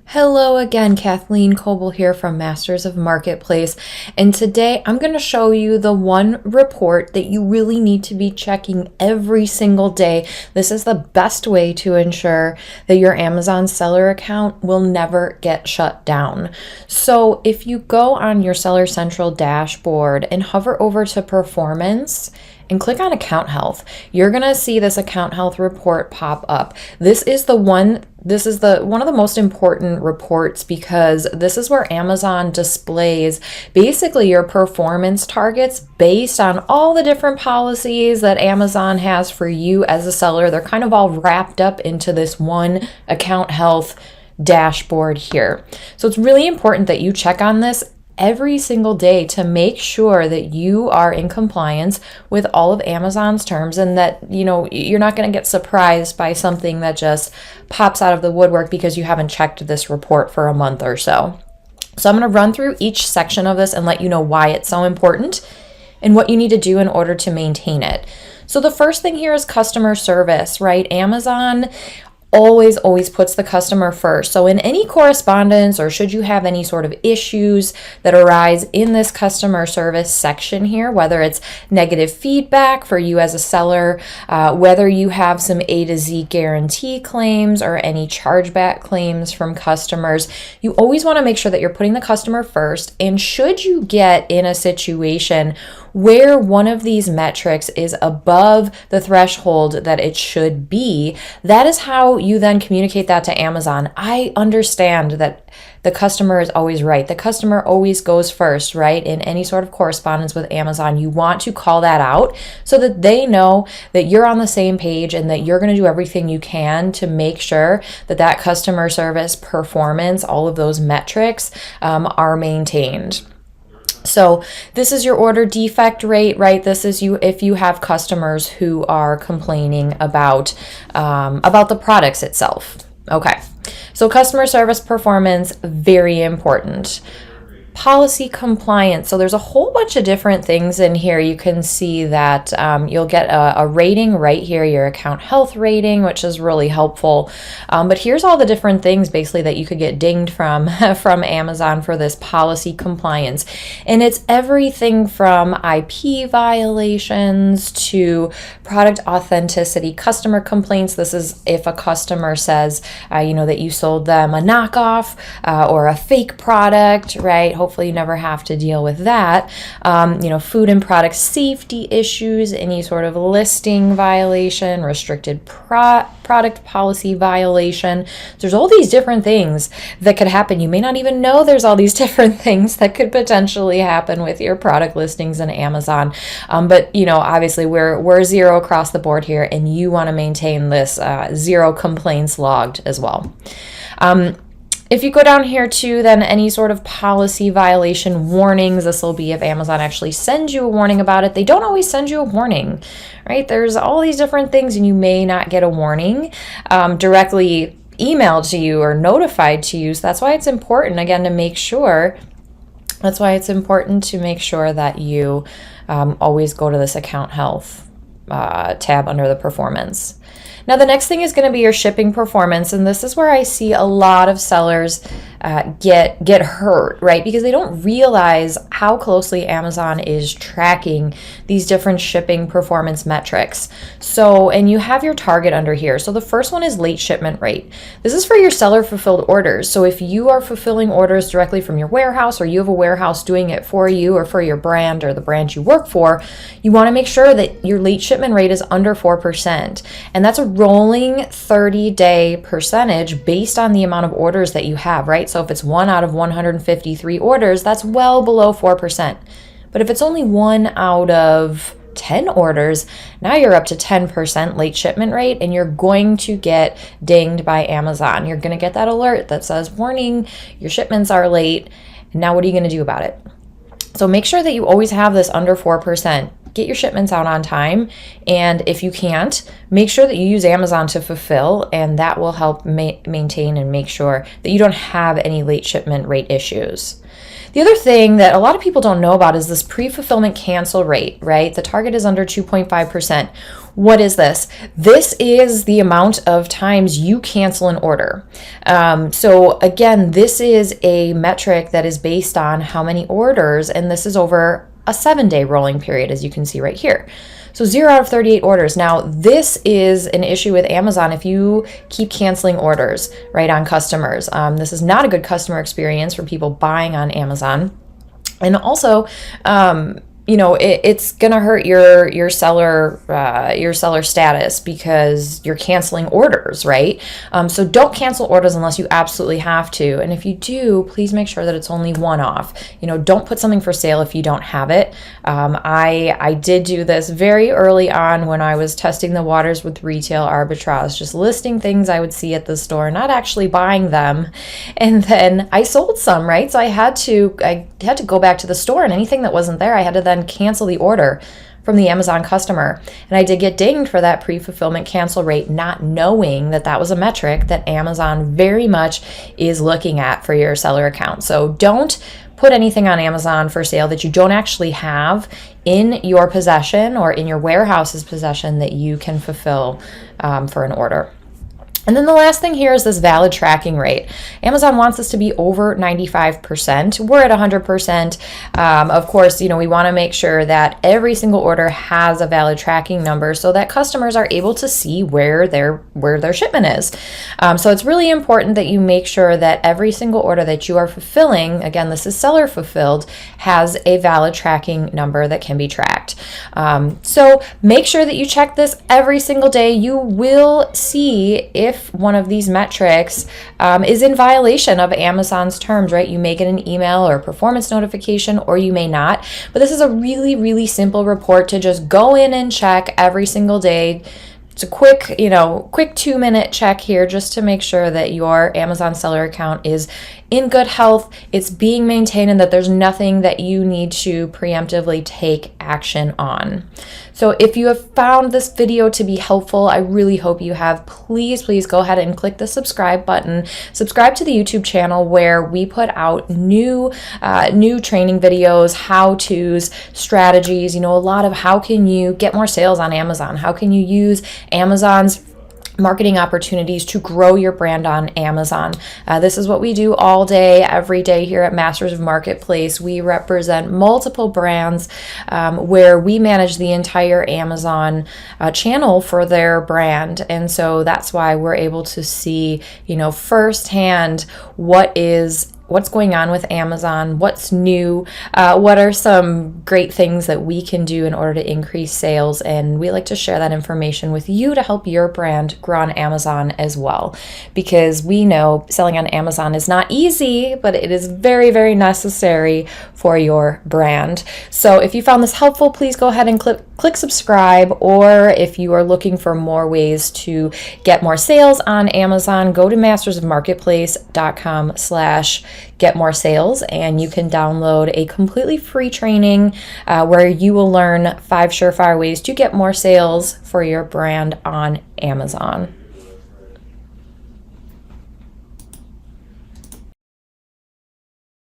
Hello again, Kathleen Coble here from Masters of Marketplace. And today I'm going to show you the one report that you really need to be checking every single day. This is the best way to ensure that your Amazon seller account will never get shut down. So if you go on your Seller Central dashboard and hover over to Performance, and click on account health, you're going to see this account health report pop up. This is one of the most important reports because this is where Amazon displays basically your performance targets based on all the different policies that Amazon has for you as a seller. They're kind of all wrapped up into this one account health dashboard here. So it's really important that you check on this every single day to make sure that you are in compliance with all of Amazon's terms and that, you're not going to get surprised by something that just pops out of the woodwork because you haven't checked this report for a month or so. So I'm going to run through each section of this and let you know why it's so important and what you need to do in order to maintain it. So the first thing here is customer service, right? Amazon always puts the customer first. So in any correspondence or should you have any sort of issues that arise in this customer service section here, whether it's negative feedback for you as a seller, whether you have some A to Z guarantee claims or any chargeback claims from customers, you always want to make sure that you're putting the customer first. And should you get in a situation where one of these metrics is above the threshold that it should be, that is how you then communicate that to Amazon. I understand that the customer is always right. The customer always goes first, right? In any sort of correspondence with Amazon, you want to call that out so that they know that you're on the same page and that you're going to do everything you can to make sure that that customer service performance, all of those metrics are maintained. So this is your order defect rate, right? This is if you have customers who are complaining about the products itself. Okay, so customer service performance, very important. Policy compliance. So there's a whole bunch of different things in here. You can see that you'll get a rating right here, your account health rating, which is really helpful. But here's all the different things basically that you could get dinged from Amazon for this policy compliance. And it's everything from IP violations to product authenticity, customer complaints. This is if a customer says, that you sold them a knockoff or a fake product, right? Hopefully you never have to deal with that. Food and product safety issues, any sort of listing violation, restricted product policy violation. There's all these different things that could happen. You may not even know there's all these different things that could potentially happen with your product listings in Amazon. But obviously we're zero across the board here, and you want to maintain this zero complaints logged as well. If you go down here to then any sort of policy violation warnings, this will be if Amazon actually sends you a warning about it. They don't always send you a warning, right? There's all these different things and you may not get a warning directly emailed to you or notified to you. So that's why it's important, again, to make sure that you always go to this account health tab under the performance. Now, the next thing is going to be your shipping performance, and this is where I see a lot of sellers get hurt, right? Because they don't realize how closely Amazon is tracking these different shipping performance metrics. So, and you have your target under here. So the first one is late shipment rate. This is for your seller fulfilled orders. So if you are fulfilling orders directly from your warehouse, or you have a warehouse doing it for you or for your brand or the brand you work for, you want to make sure that your late shipment rate is under 4%. And that's a rolling 30-day percentage based on the amount of orders that you have, right? So if it's 1 out of 153 orders, that's well below 4%. But if it's only 1 out of 10 orders, now you're up to 10% late shipment rate, and you're going to get dinged by Amazon. You're going to get that alert that says, warning, your shipments are late. And now what are you going to do about it? So make sure that you always have this under 4%. Get your shipments out on time, and if you can't, make sure that you use Amazon to fulfill, and that will help maintain and make sure that you don't have any late shipment rate issues. The other thing that a lot of people don't know about is this pre-fulfillment cancel rate, right? The target is under 2.5%. What is this? This is the amount of times you cancel an order. So again, this is a metric that is based on how many orders, and this is over a 7-day rolling period, as you can see right here. So 0 out of 38 orders. Now, this is an issue with Amazon if you keep canceling orders, right, on customers. This is not a good customer experience for people buying on Amazon. And also, it's gonna hurt your seller status because you're canceling orders, right? So don't cancel orders unless you absolutely have to. And if you do, please make sure that it's only one-off. Don't put something for sale if you don't have it. I did do this very early on when I was testing the waters with retail arbitrage, just listing things I would see at the store, not actually buying them, and then I sold some, right? So I had to go back to the store, and anything that wasn't there, I had to then cancel the order from the Amazon customer. And I did get dinged for that pre-fulfillment cancel rate, not knowing that that was a metric that Amazon very much is looking at for your seller account. So don't put anything on Amazon for sale that you don't actually have in your possession or in your warehouse's possession that you can fulfill for an order. And then the last thing here is this valid tracking rate. Amazon wants us to be over 95%. We're at 100%. Of course, we want to make sure that every single order has a valid tracking number so that customers are able to see where their shipment is. So it's really important that you make sure that every single order that you are fulfilling, again, this is seller fulfilled, has a valid tracking number that can be tracked. So make sure that you check this every single day. You will see if one of these metrics is in violation of Amazon's terms, right? You may get an email or performance notification, or you may not. But this is a really, really simple report to just go in and check every single day. It's a quick 2-minute check here just to make sure that your Amazon seller account is in good health, it's being maintained, and that there's nothing that you need to preemptively take action on. So if you have found this video to be helpful, I really hope you have. Please go ahead and click the subscribe button. Subscribe to the YouTube channel where we put out new training videos, how-tos, strategies, a lot of how can you get more sales on Amazon? How can you use Amazon's marketing opportunities to grow your brand on Amazon. This is what we do all day, every day here at Masters of Marketplace. We represent multiple brands where we manage the entire Amazon channel for their brand. And so that's why we're able to see, firsthand what's going on with Amazon, what's new, what are some great things that we can do in order to increase sales. And we like to share that information with you to help your brand grow on Amazon as well. Because we know selling on Amazon is not easy, but it is very, very necessary for your brand. So if you found this helpful, please go ahead and click subscribe. Or if you are looking for more ways to get more sales on Amazon, go to mastersofmarketplace.com/get more sales, and you can download a completely free training where you will learn 5 surefire ways to get more sales for your brand on Amazon.